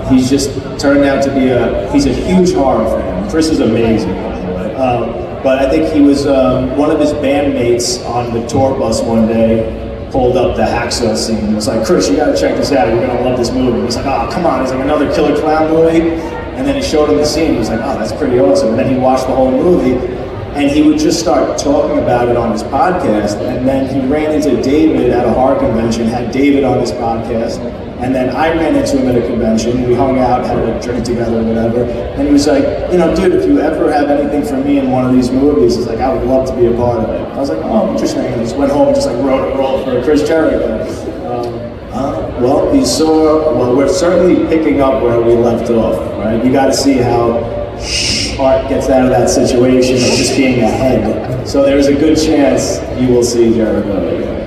he's just turned out to be he's a huge horror fan. Chris is amazing, but I think he was, one of his bandmates on the tour bus one day pulled up the Hacksaw scene and was like, Chris, you gotta check this out, you're gonna love this movie. He's like, oh, come on, he's like, another Killer Clown movie? And then he showed him the scene, he was like, oh, that's pretty awesome. And then he watched the whole movie, and he would just start talking about it on his podcast, and then he ran into David at a horror convention, had David on his podcast, and then I ran into him at a convention, we hung out, had a drink together or whatever, and he was like, you know, dude, if you ever have anything for me in one of these movies, he's like, I would love to be a part of it. I was like, oh, interesting, and I just went home and just like wrote a role for Chris Jericho. Well, we're certainly picking up where we left off, right? You gotta see how Art gets out of that situation of just being ahead. So there's a good chance you will see Jericho again.